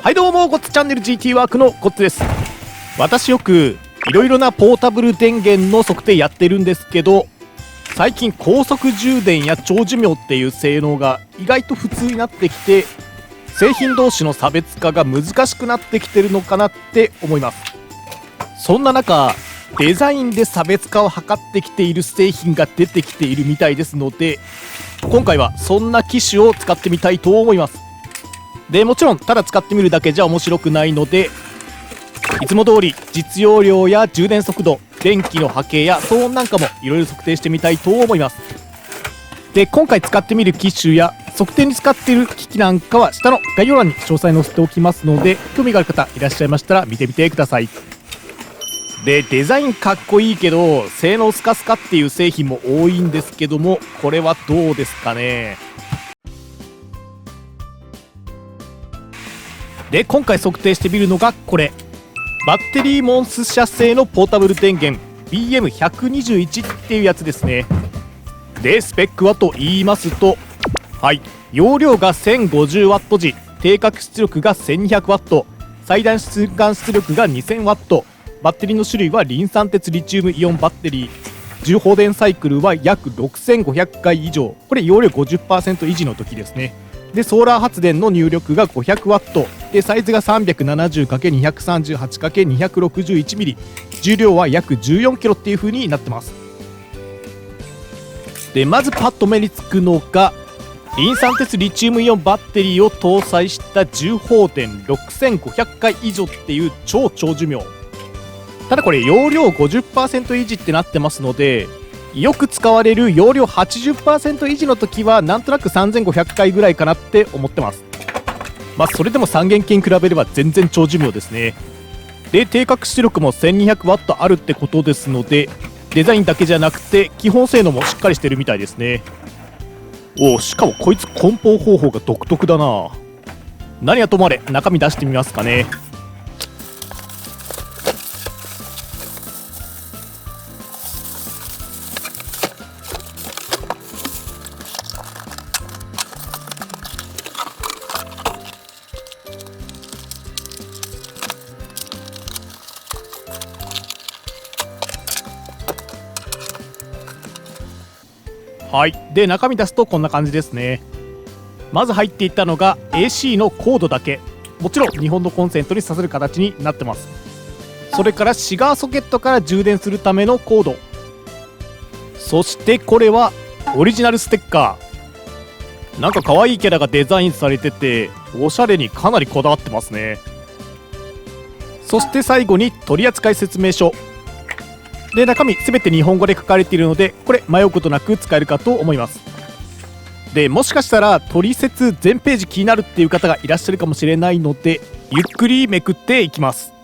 はいどうも、ゴッツチャンネル GT ワークのゴッツです。私よくいろいろなポータブル電源の測定やってるんですけど、最近高速充電や長寿命っていう性能が意外と普通になってきて、製品同士の差別化が難しくなってきてるのかなって思います。そんな中、デザインで差別化を図ってきている製品が出てきているみたいですので、今回はそんな機種を使ってみたいと思います。でもちろんただ使ってみるだけじゃ面白くないので、いつも通り実用量や充電速度、電気の波形や騒音なんかもいろいろ測定してみたいと思います。で、今回使ってみる機種や測定に使っている機器なんかは下の概要欄に詳細載せておきますので、興味がある方いらっしゃいましたら見てみてください。で、デザインかっこいいけど性能スカスカっていう製品も多いんですけども、これはどうですかね。で、今回測定してみるのがこれ、バッテリーモンス社製のポータブル電源 BM121 っていうやつですね。で、スペックはと言いますと、容量が 1050W 時、定格出力が 1200W、 最大瞬間出力が 2000W、 バッテリーの種類はリン酸鉄リチウムイオンバッテリー、充放電サイクルは約6500回以上、これ容量 50% 維持の時ですね。で、ソーラー発電の入力が 500W で、サイズが 370×230×261mm、 重量は約 14kg っていう風になってます。で、まずパッと目につくのがリン酸鉄リチウムイオンバッテリーを搭載した充放電6500回以上っていう超寿命。ただこれ容量 50% 維持ってなってますので、よく使われる容量 80% 維持の時はなんとなく3500回ぐらいかなって思ってます。それでも三元系に比べれば全然長寿命ですね。で、定格出力も 1200W あるってことですので、デザインだけじゃなくて基本性能もしっかりしてるみたいですね。しかもこいつ梱包方法が独特だな。何はともあれ中身出してみますかね。で、中身出すとこんな感じですね。まず入っていったのが AC のコードだけ、もちろん日本のコンセントに挿せる形になってます。それからシガーソケットから充電するためのコード、そしてこれはオリジナルステッカー。なんか可愛いキャラがデザインされてておしゃれにかなりこだわってますね。そして最後に取扱説明書で、中身全て日本語で書かれているので、これ迷うことなく使えるかと思います。で、もしかしたら取説全ページ気になるっていう方がいらっしゃるかもしれないので、ゆっくりめくっていきます。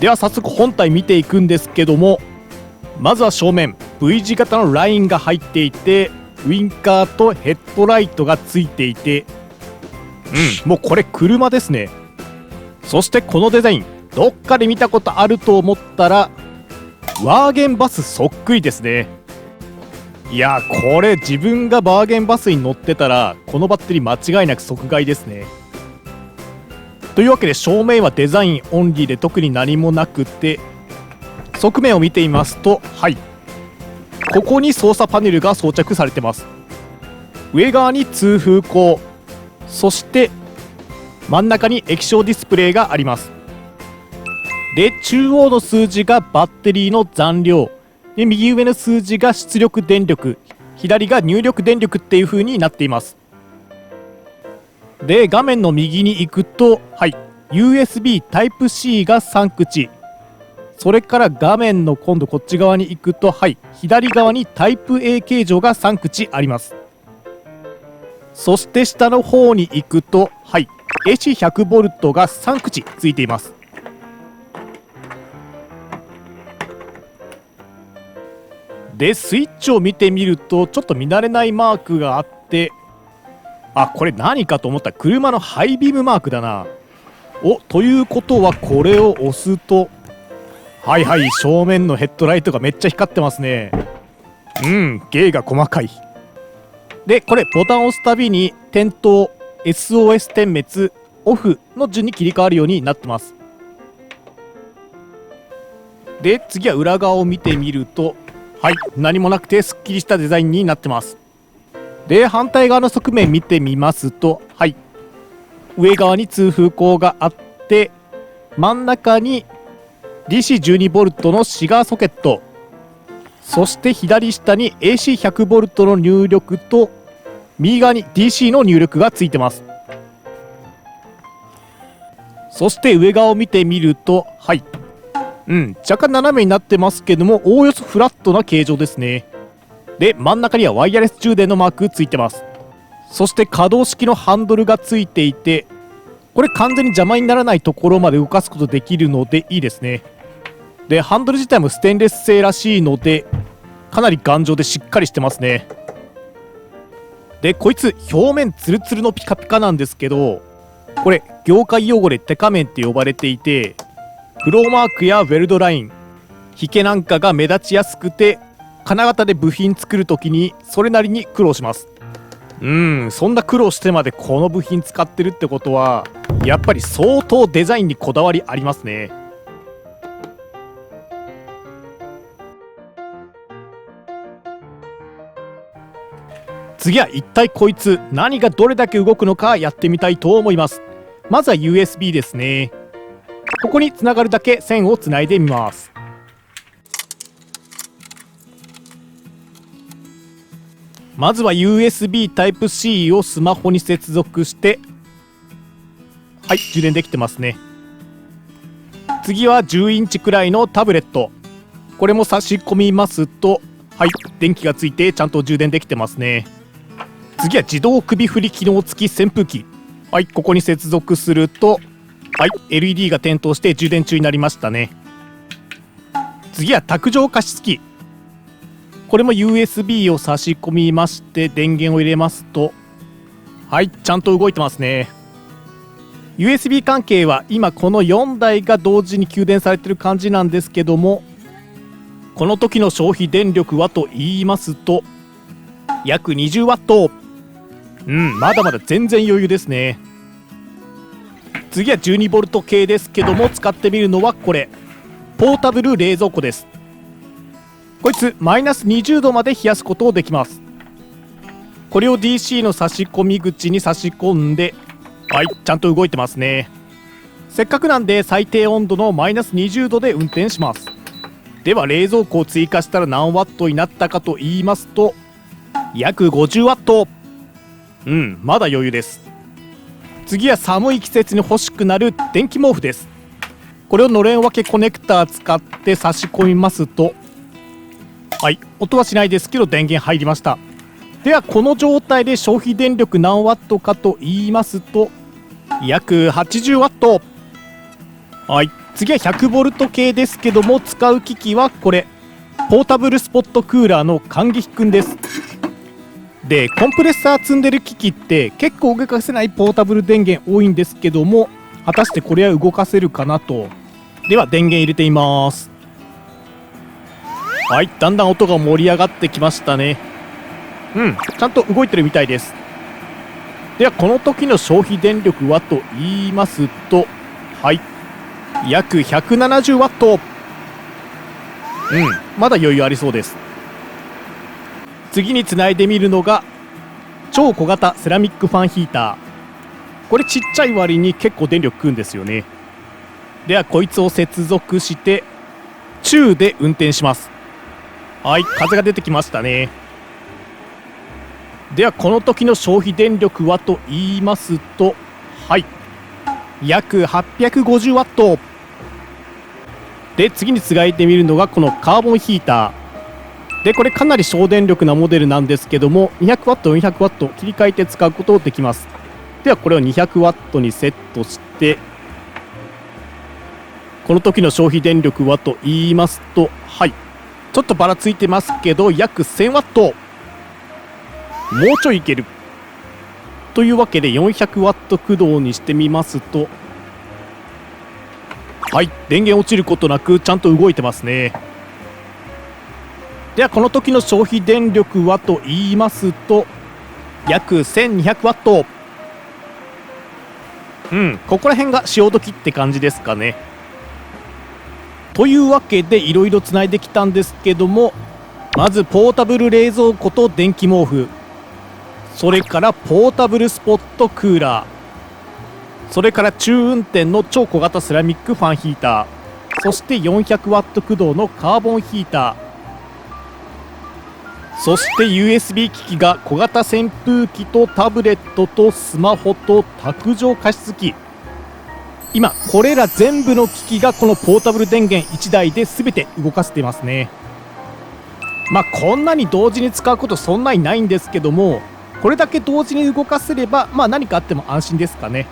では早速本体見ていくんですけども、まずは正面 V 字型のラインが入っていて、ウインカーとヘッドライトがついていて、もうこれ車ですね。そしてこのデザインどっかで見たことあると思ったら、ワーゲンバスそっくりですね。いや、これ自分がバーゲンバスに乗ってたらこのバッテリー間違いなく即買いですね。というわけで正面はデザインオンリーで特に何もなくて、側面を見てみますと、ここに操作パネルが装着されてます。上側に通風口、そして真ん中に液晶ディスプレイがあります。で中央の数字がバッテリーの残量で、右上の数字が出力電力、左が入力電力っていう風になっています。で画面の右に行くと、はい、USB Type-C が3口、それから画面の今度こっち側に行くと、はい、左側に Type-A 形状が3口あります。そして下の方に行くと、はい、AC100V が3口ついています。でスイッチを見てみるとちょっと見慣れないマークがあって、あ、これ何かと思ったら車のハイビームマークだな。お、ということはこれを押すと、はいはい、正面のヘッドライトがめっちゃ光ってますね。芸が細かい。でこれボタンを押すたびに点灯、 SOS 点滅、オフの順に切り替わるようになってます。で次は裏側を見てみると、はい、何もなくてすっきりしたデザインになってます。で反対側の側面見てみますと、はい、上側に通風口があって、真ん中に DC12V のシガーソケット、そして左下に AC100V の入力と右側に DC の入力がついてます。そして上側を見てみると、はい、若干斜めになってますけども、おおよそフラットな形状ですね。で真ん中にはワイヤレス充電のマークついてます。そして可動式のハンドルがついていて、これ完全に邪魔にならないところまで動かすことできるのでいいですね。でハンドル自体もステンレス製らしいのでかなり頑丈でしっかりしてますね。でこいつ表面ツルツルのピカピカなんですけど、これ業界用語でテカ面って呼ばれていて、フローマークやウェルドライン、ヒケなんかが目立ちやすくて、金型で部品作るときにそれなりに苦労します。そんな苦労してまでこの部品使ってるってことはやっぱり相当デザインにこだわりありますね。次は一体こいつ何がどれだけ動くのかやってみたいと思います。まずは USB ですね。ここにつながるだけ線をつないでみます。まずは USB Type-C をスマホに接続して、はい、充電できてますね。次は10インチくらいのタブレット、これも差し込みますと、はい、電気がついてちゃんと充電できてますね。次は自動首振り機能付き扇風機、はい、ここに接続すると、はい、LED が点灯して充電中になりましたね。次は卓上加湿器、これも USB を差し込みまして電源を入れますと、はい、ちゃんと動いてますね。 USB 関係は今この4台が同時に給電されてる感じなんですけども、この時の消費電力はと言いますと約 20W。 まだまだ全然余裕ですね。次は 12V 系ですけども、使ってみるのはこれポータブル冷蔵庫です。こいつマイナス20度まで冷やすことをできます。これを DC の差し込み口に差し込んで、はい、ちゃんと動いてますね。せっかくなんで最低温度のマイナス20度で運転します。では冷蔵庫を追加したら何ワットになったかと言いますと約 50W。 まだ余裕です。次は寒い季節に欲しくなる電気毛布です。これをのれん分けコネクター使って差し込みますと、はい、音はしないですけど電源入りました。ではこの状態で消費電力何ワットかと言いますと約 80W。 はい、次は 100V 系ですけども、使う機器はこれポータブルスポットクーラーのカンギヒくんです。でコンプレッサー積んでる機器って結構動かせないポータブル電源多いんですけども、果たしてこれは動かせるかなと。では電源入れてみます。はい、だんだん音が盛り上がってきましたね。ちゃんと動いてるみたいです。ではこの時の消費電力はと言いますと、はい、約 170W。まだ余裕ありそうです。次につないでみるのが超小型セラミックファンヒーター。これちっちゃい割に結構電力食うんですよね。ではこいつを接続して中で運転します。はい、風が出てきましたね。ではこの時の消費電力はと言いますと、はい、約850ワットで、次につがえてみるのがこのカーボンヒーターで、これかなり省電力なモデルなんですけども、200ワット400ワット切り替えて使うことできます。ではこれを200ワットにセットして、この時の消費電力はと言いますと、はい、ちょっとばらついてますけど約1000ワット、もうちょいいけるというわけで400ワット駆動にしてみますと、はい、電源落ちることなくちゃんと動いてますね。ではこの時の消費電力はと言いますと約1200ワット。ここら辺が潮時って感じですかね。というわけでいろいろつないできたんですけども、まずポータブル冷蔵庫と電気毛布、それからポータブルスポットクーラー、それから中運転の超小型セラミックファンヒーター、そして400ワット駆動のカーボンヒーター、そして USB 機器が小型扇風機とタブレットとスマホと卓上加湿器。今これら全部の機器がこのポータブル電源1台で全て動かせていますね。こんなに同時に使うことそんなにないんですけども、これだけ同時に動かせれば何かあっても安心ですかね。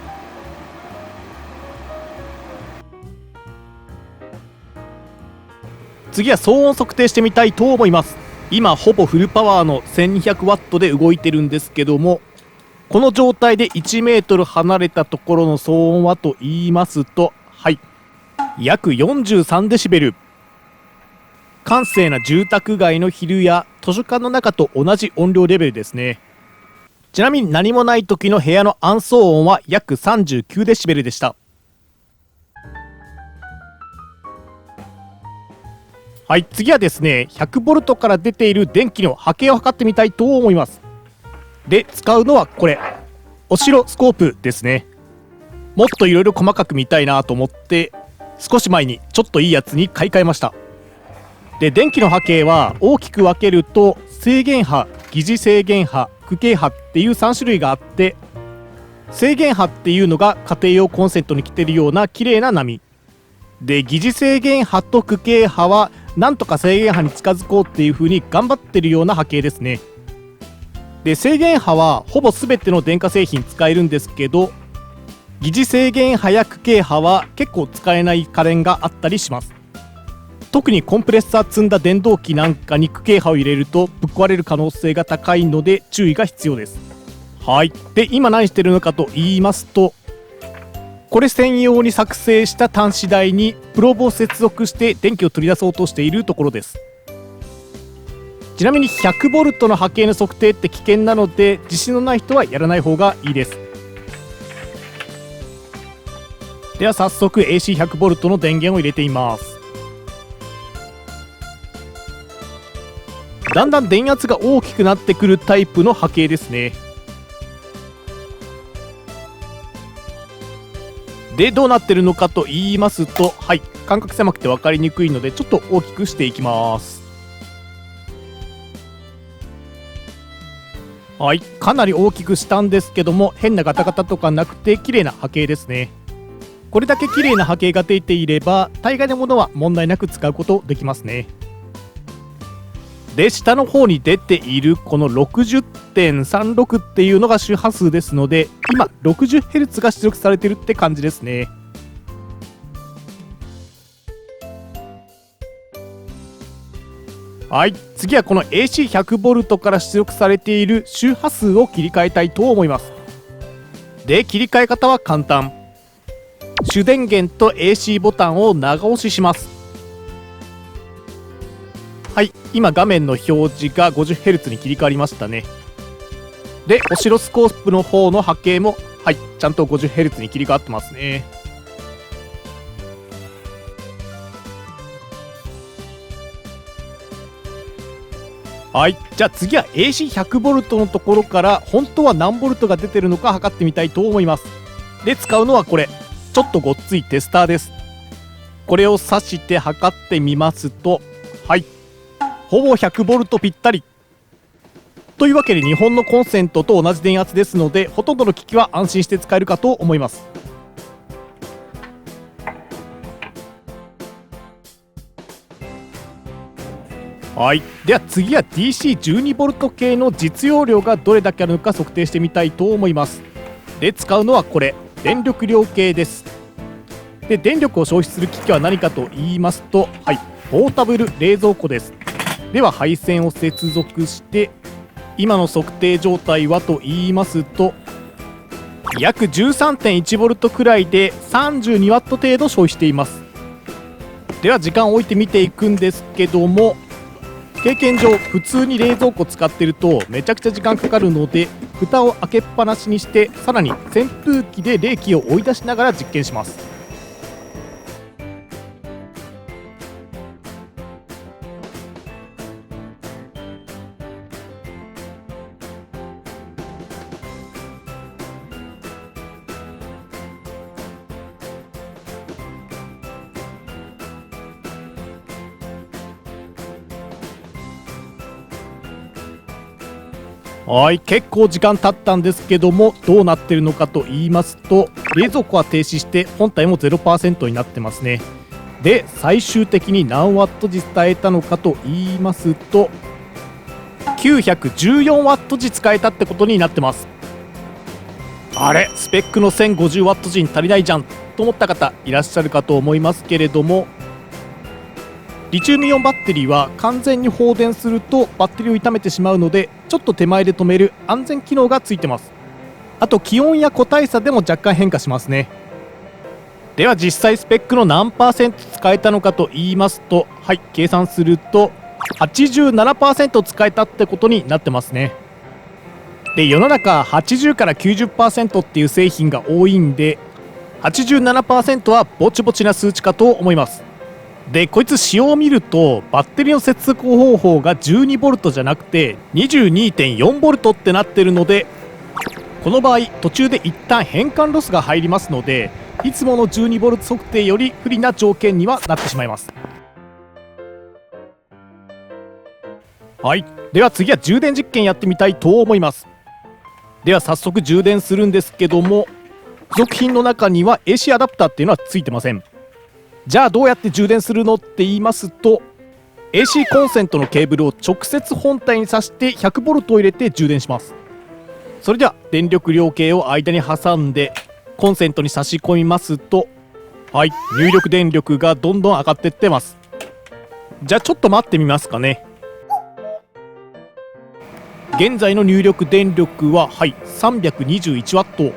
次は騒音測定してみたいと思います。今ほぼフルパワーの1200ワットで動いてるんですけども、この状態で1メートル離れたところの騒音はと言いますと、はい、約43デシベル。閑静な住宅街の昼や図書館の中と同じ音量レベルですね。ちなみに何もない時の部屋の暗騒音は約39デシベルでした。はい、次はですね、100V から出ている電気の波形を測ってみたいと思います。で、使うのはこれ、オシロスコープですね。もっといろいろ細かく見たいなと思って少し前にちょっといいやつに買い替えました。で、電気の波形は大きく分けると制限波、疑似制限波、区形波っていう3種類があって、制限波っていうのが家庭用コンセントに来てるような綺麗な波で、疑似制限波と区形波はなんとか制限波に近づこうっていう風に頑張ってるような波形ですね。で、制限波はほぼ全ての電化製品使えるんですけど、疑似制限波や区形波は結構使えない家電があったりします。特にコンプレッサー積んだ電動機なんかに区形波を入れるとぶっ壊れる可能性が高いので注意が必要です。はい。で、今何してるのかと言いますと、これ専用に作成した端子台にプロボを接続して電気を取り出そうとしているところです。ちなみに 100V の波形の測定って危険なので、自信のない人はやらない方がいいです。では早速 AC100V の電源を入れています。だんだん電圧が大きくなってくるタイプの波形ですね。で、どうなってるのかと言いますと、はい、間隔狭くて分かりにくいのでちょっと大きくしていきます。はい、かなり大きくしたんですけども、変なガタガタとかなくて綺麗な波形ですね。これだけ綺麗な波形が出ていれば大概のものは問題なく使うことできますね。で、下の方に出ているこの 60.36 っていうのが周波数ですので、今 60Hz が出力されてるって感じですね。はい、次はこの AC100V から出力されている周波数を切り替えたいと思います。で、切り替え方は簡単。主電源と AC ボタンを長押しします。はい、今画面の表示が 50Hz に切り替わりましたね。で、オシロスコープの方の波形も、はい、ちゃんと 50Hz に切り替わってますね。はい、じゃあ次は AC100V のところから本当は何ボルトが出てるのか測ってみたいと思います。で、使うのはこれ、ちょっとごっついテスターです。これを挿して測ってみますと、はい、ほぼ 100V ぴったりというわけで、日本のコンセントと同じ電圧ですので、ほとんどの機器は安心して使えるかと思います。はい、では次は DC12V 系の実用量がどれだけあるのか測定してみたいと思います。で、使うのはこれ、電力量計です。で、電力を消費する機器は何かと言いますと、はい、ポータブル冷蔵庫です。では配線を接続して、今の測定状態はと言いますと、約 13.1V くらいで 32W 程度消費しています。では時間を置いて見ていくんですけども、経験上普通に冷蔵庫使ってるとめちゃくちゃ時間かかるので、蓋を開けっぱなしにして、さらに扇風機で冷気を追い出しながら実験します。はい、結構時間経ったんですけども、どうなってるのかと言いますと、冷蔵庫は停止して本体も 0% になってますね。で、最終的に何ワット時伝えたのかと言いますと、914ワット時使えたってことになってます。あれ、スペックの1050ワット時に足りないじゃんと思った方いらっしゃるかと思いますけれども、リチウムイオンバッテリーは完全に放電するとバッテリーを傷めてしまうので、ちょっと手前で止める安全機能がついてます。あと気温や個体差でも若干変化しますね。では実際スペックの何%使えたのかと言いますと、はい、計算すると 87% 使えたってことになってますね。で、世の中80から 90% っていう製品が多いんで、87% はぼちぼちな数値かと思います。で、こいつ仕様を見るとバッテリーの接続方法が 12V じゃなくて 22.4V ってなってるので、この場合途中で一旦変換ロスが入りますので、いつもの 12V 測定より不利な条件にはなってしまいます。はい、では次は充電実験やってみたいと思います。では早速充電するんですけども、付属品の中には AC アダプターっていうのはついてません。じゃあどうやって充電するのって言いますと、 AC コンセントのケーブルを直接本体に挿して 100V を入れて充電します。それでは電力量計を間に挟んでコンセントに差し込みますと、はい、入力電力がどんどん上がっていってます。じゃあちょっと待ってみますかね。現在の入力電力は、はい、321W。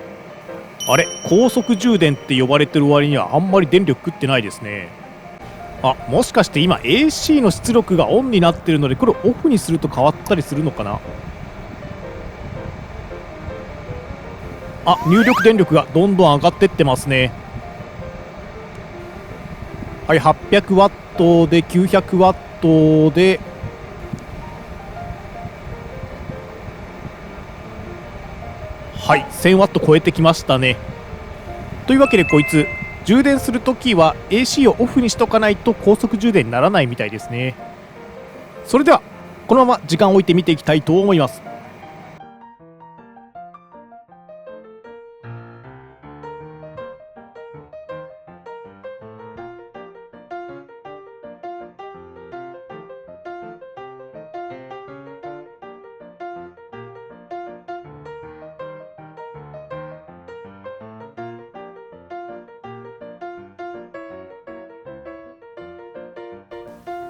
あれ、高速充電って呼ばれてる割にはあんまり電力食ってないですね。あ、もしかして今 AC の出力がオンになってるので、これオフにすると変わったりするのかな。あ、入力電力がどんどん上がってってますね。はい、800W で 900W で、はい、1000W 超えてきましたね。というわけでこいつ充電するときは AC をオフにしとかないと高速充電にならないみたいですね。それではこのまま時間を置いて見ていきたいと思います。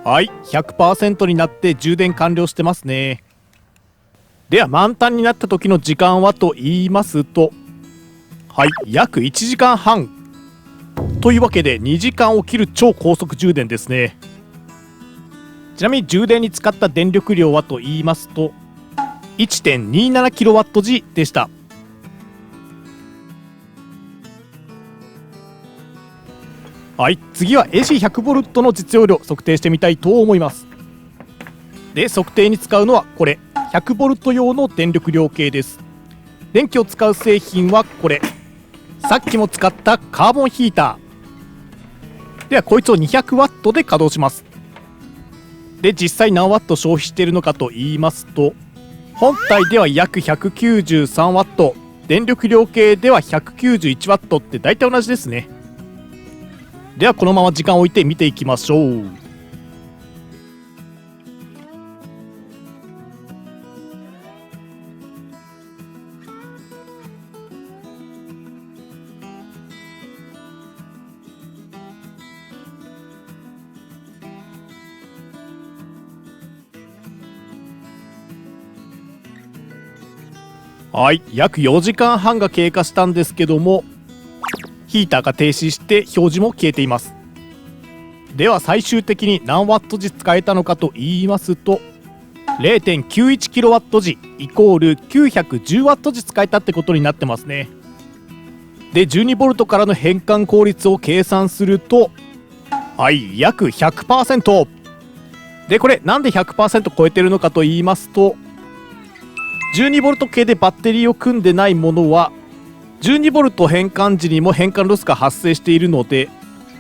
はい、 100% になって充電完了してますね。では満タンになった時の時間はと言いますと、はい、約1時間半というわけで2時間を切る超高速充電ですね。ちなみに充電に使った電力量はと言いますと 1.27kW 時でした。はい、次は AC100V の実用量測定してみたいと思います。で、測定に使うのはこれ 100V 用の電力量計です。電気を使う製品はこれ、さっきも使ったカーボンヒーターではこいつを 200W で稼働します。で実際何ワット消費しているのかと言いますと、本体では約 193W、 電力量計では 191W って大体同じですね。ではこのまま時間を置いて見ていきましょう。はい、約4時間半が経過したんですけども、ヒーターが停止して表示も消えています。では最終的に何ワット時使えたのかと言いますと、 0.91kW 時イコール 910W 時使えたってことになってますね。で 12V からの変換効率を計算すると、はい約 100%。 でこれなんで 100% 超えてるのかと言いますと、12V 系でバッテリーを組んでないものは 12V 変換時にも変換ロスが発生しているので、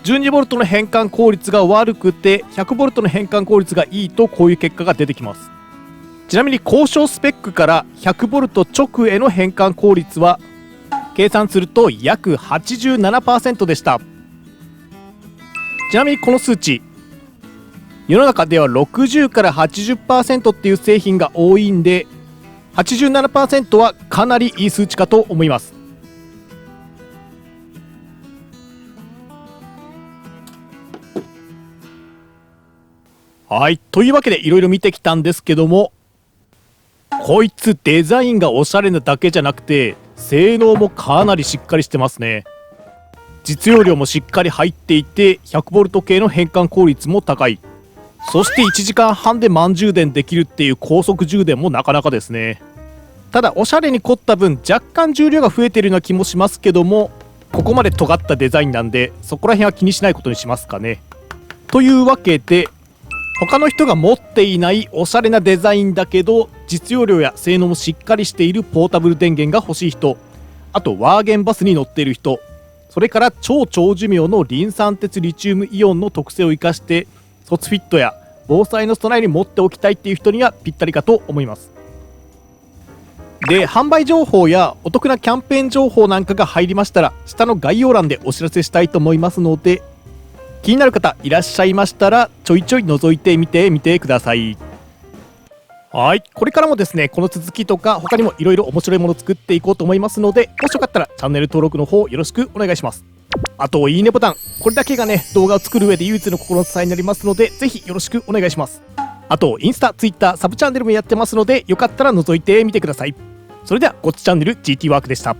12V の変換効率が悪くて 100V の変換効率がいいとこういう結果が出てきます。ちなみに交渉スペックから 100V 直への変換効率は計算すると約 87% でした。ちなみにこの数値、世の中では60から 80% っていう製品が多いんで、87% はかなりいい数値かと思います。はい、というわけでいろいろ見てきたんですけども、こいつデザインがおしゃれなだけじゃなくて性能もかなりしっかりしてますね。実用量もしっかり入っていて 100V 系の変換効率も高い。そして1時間半で満充電できるっていう高速充電もなかなかですね。ただおしゃれに凝った分若干重量が増えてるような気もしますけども、ここまで尖ったデザインなんでそこら辺は気にしないことにしますかね。というわけで、他の人が持っていないおしゃれなデザインだけど実用量や性能もしっかりしているポータブル電源が欲しい人、あとワーゲンバスに乗っている人、それから超長寿命のリン酸鉄リチウムイオンの特性を生かして卒フィットや防災の備えに持っておきたいっていう人にはぴったりかと思います。で販売情報やお得なキャンペーン情報なんかが入りましたら下の概要欄でお知らせしたいと思いますので、気になる方いらっしゃいましたらちょいちょい覗いてみてみてください。はい、これからもですねこの続きとか他にもいろいろ面白いものを作っていこうと思いますので、もしよかったらチャンネル登録の方よろしくお願いします。あといいねボタン、これだけがね動画を作る上で唯一の心の支えになりますので、ぜひよろしくお願いします。あとインスタ、ツイッター、サブチャンネルもやってますのでよかったら覗いてみてください。それではゴッチチャンネル GT ワークでした。